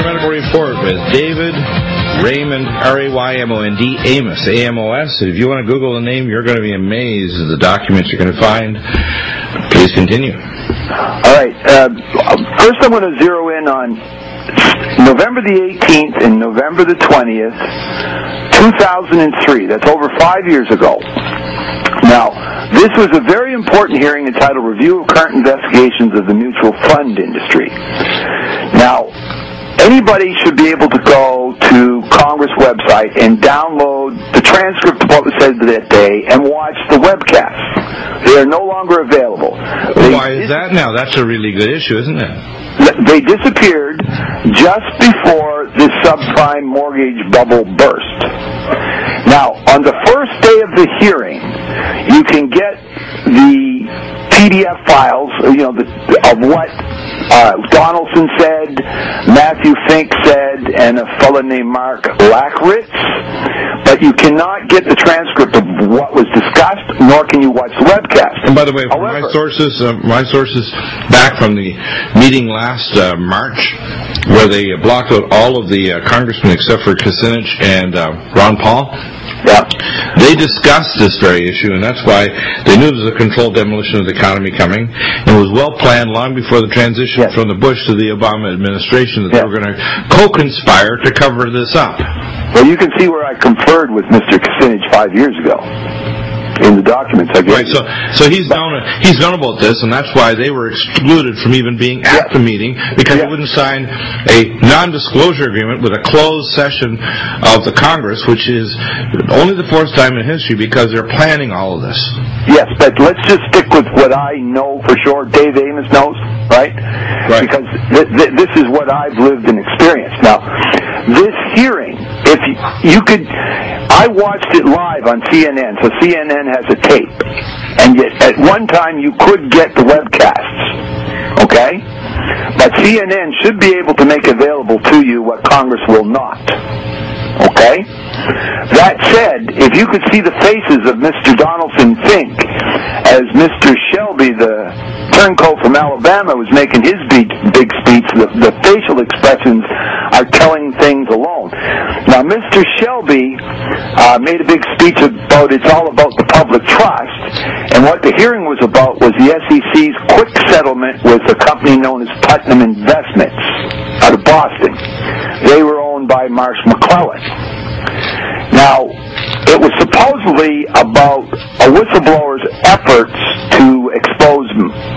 Weather Medical Report with David Raymond, Raymond, Amos, Amos. If you want to Google the name, you're going to be amazed at the documents you're going to find. Please continue. All right. First, I'm going to zero in on November the 18th and November the 20th, 2003. That's over 5 years ago. Now, this was a very important hearing entitled Review of Current Investigations of the Mutual Fund Industry. Now, anybody should be able to go to Congress website and download the transcript of what was said that day and watch the webcast. They are no longer available. Why is that now? That's a really good issue, isn't it? They disappeared just before the subprime mortgage bubble burst. Now, on the first day of the hearing, you can get the PDF files, of what Donaldson said, Matthew Fink said, and a fellow named Mark Lackritz, but you cannot get the transcript of what was discussed, nor can you watch the webcast. And by the way, from my sources back from the meeting last March, where they blocked out all of the congressmen except for Kucinich and Ron Paul. Yeah. They discussed this very issue, and that's why they knew there was a controlled demolition of the economy coming. It was well planned long before the transition from the Bush to the Obama administration that they were going to co-conspire to cover this up. Well, you can see where I conferred with Mr. Kucinich 5 years ago in the documents I gave. Right, so he's known about this, and that's why they were excluded from even being at the meeting, because they wouldn't sign a non-disclosure agreement with a closed session of the Congress, which is only the fourth time in history because they're planning all of this. Yes, but let's just stick with what I know for sure. Dave Amos knows, right? Because this is what I've lived and experienced. Now, this hearing, if you could, I watched it live on CNN, so CNN has a tape, and yet at one time you could get the webcasts, okay? But CNN should be able to make available to you what Congress will not, okay? That said, if you could see the faces of Mr. Donaldson Fink as Mr. Shelby, the turncoat from Alabama, was making his big speech, the facial expressions are telling things alone. Now, Mr. Shelby made a big speech about it's all about the public trust, and what the hearing was about was the SEC's quick settlement with a company known as Putnam Investments out of Boston. They were owned by Marsh McClellan. Now, it was supposedly about a whistleblower's efforts to expose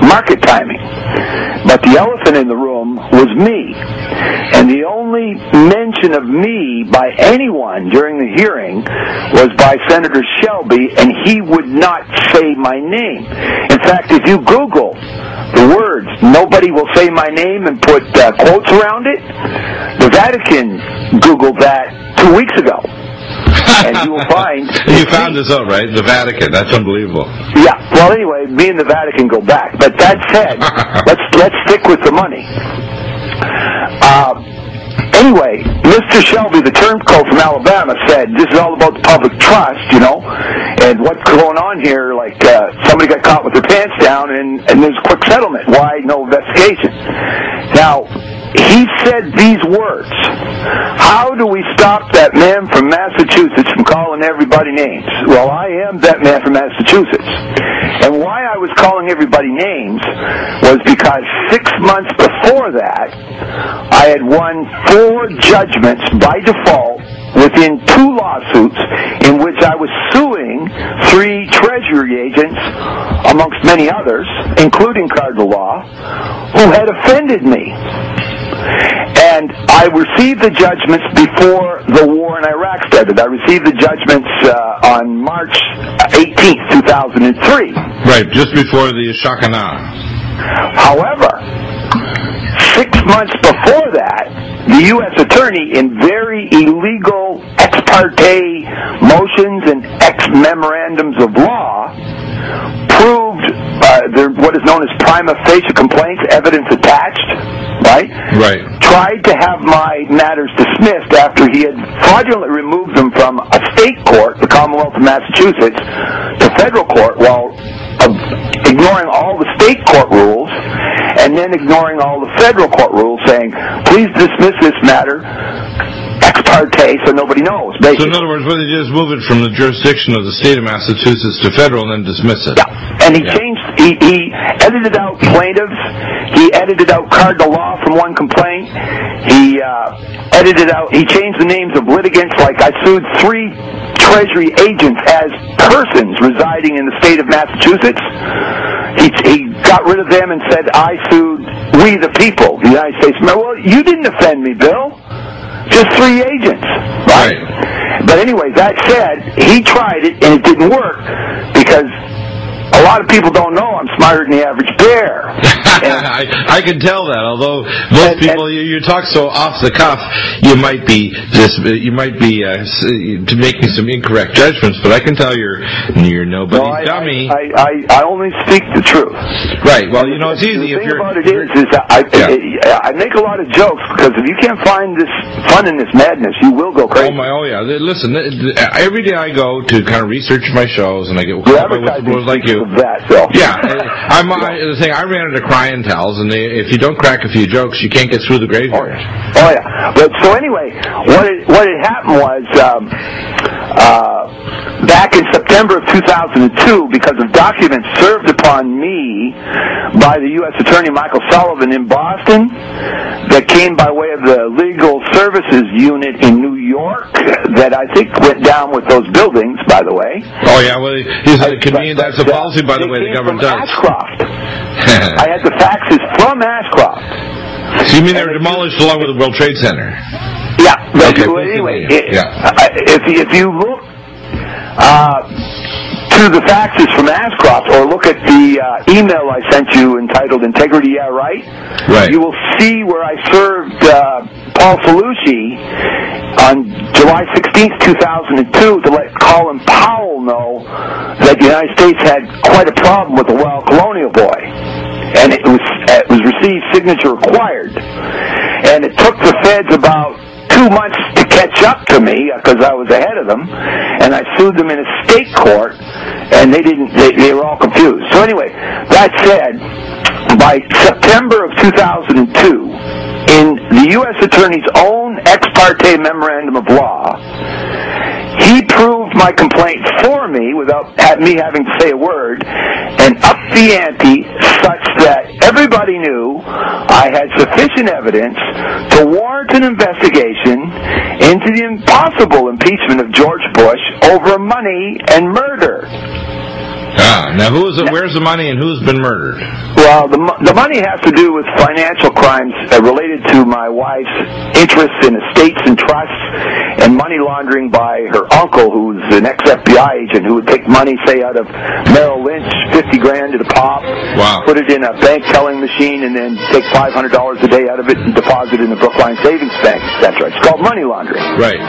market timing. But the elephant in the room was me. And the only mention of me by anyone during the hearing was by Senator Shelby, and he would not say my name. In fact, if you Google the words, "nobody will say my name," and put quotes around it, the Vatican Googled that 2 weeks ago. And you will find... You found this out, right? The Vatican. That's unbelievable. Yeah. Well, anyway, me and the Vatican go back. But that said, let's stick with the money. Anyway, Mr. Shelby, the turncoat from Alabama, said, this is all about the public trust, and what's going on here, like somebody got caught with their pants down, and there's a quick settlement. Why no investigation? Now, he said these words: how do we stop that man from Massachusetts from calling everybody names? Well, I am that man from Massachusetts. And why I was calling everybody names was because 6 months before that, I had won 4 judgments by default within 2 lawsuits in which I was suing 3 Treasury agents, amongst many others, including Cardinal Law, who had offended me. And I received the judgments before the war in Iraq started. I received the judgments on March 18th, 2003. Right, just before the Shoshana. However, 6 months before that, the U.S. Attorney, in very illegal ex parte motions and ex-memorandums of law, proved what is known as prima facie complaints, evidence attached, right? Right. Tried to have my matters dismissed after he had fraudulently removed them from a state court, the Commonwealth of Massachusetts, to federal court while ignoring all the state court rules. and then ignoring all the federal court rules saying, please dismiss this matter ex parte so nobody knows, basically. So in other words, whether they just move it from the jurisdiction of the state of Massachusetts to federal and then dismiss it. Yeah, and he edited out plaintiffs, he edited out cardinal law from one complaint, he changed the names of litigants, like I sued 3 Treasury agents as persons residing in the state of Massachusetts. He got rid of them and said, I sued we the people, the United States. Well, you didn't offend me, Bill. Just 3 agents, right? But anyway, that said, he tried it and it didn't work because a lot of people don't know I'm smarter than the average bear. I can tell that. Although most people, you talk so off the cuff, you might be to making some incorrect judgments. But I can tell you're nobody's dummy. I only speak the truth. Right. Well, you know, it's easy. The thing about it is I make a lot of jokes because if you can't find this fun in this madness, you will go crazy. Oh yeah. Listen, every day I go to kind of research my shows, and I get whistleblowers like you. That, so. Yeah, I ran into crying towels, and if you don't crack a few jokes, you can't get through the graveyard. Oh yeah. But so anyway, what had happened was back in September of 2002, because of documents served upon me by the U.S. Attorney Michael Sullivan in Boston, that came by way of the Legal Services Unit in New York, that I think went down with those buildings, by the way. Oh yeah, well, that's a policy, by the way, the government does. Ashcroft. I had the faxes from Ashcroft. So you mean they were demolished along with the World Trade Center? Yeah. But okay, anyway, if you look to the faxes from Ashcroft, or look at the email I sent you entitled Integrity Yeah Right, you will see where I served Paul Felucci on July 16th, 2002 to let Colin Powell know that the United States had quite a problem with the Wild Colonial Boy. And it was received signature required. And it took the feds about 2 months to catch up to me because I was ahead of them, and I sued them in a state court, and they were all confused. So anyway, that said, by September of 2002, in the U.S. Attorney's own ex parte memorandum of law, he proved my complaint for me without me having to say a word, and upped the ante such that everybody knew I had sufficient evidence to warrant an investigation into the impossible impeachment of George Bush over money and murder. Now where's the money and who's been murdered? Well, the money has to do with financial crimes related to my wife's interests in estates and trusts, and money laundering by her uncle, who's an ex-FBI agent, who would take money, say, out of Merrill Lynch, $50,000 at a pop, put it in a bank telling machine, and then take $500 a day out of it and deposit it in the Brookline Savings Bank, etc. It's called money laundering. Right.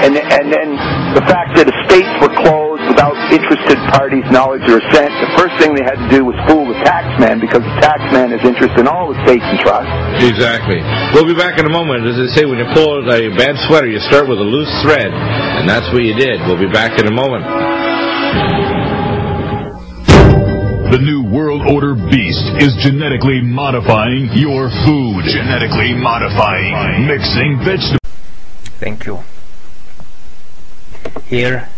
And then the fact that estates were closed without interested parties' knowledge or assent, the first thing they had to do was fool the taxman, because the taxman has interest in all estates and trusts. Exactly. We'll be back in a moment. As they say, when you pull a bad sweater, you start with a loose thread, and that's what you did. We'll be back in a moment. The New World Order beast is genetically modifying your food. Genetically modifying, mixing vegetables. Thank you. Here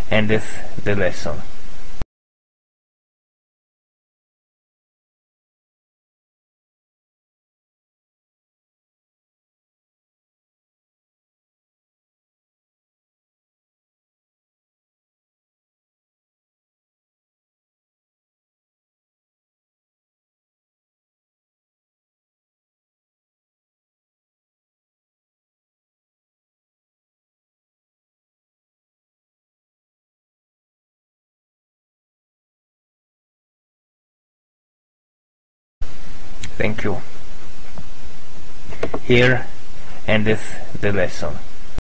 endeth the lesson. Thank you. Here endeth the lesson.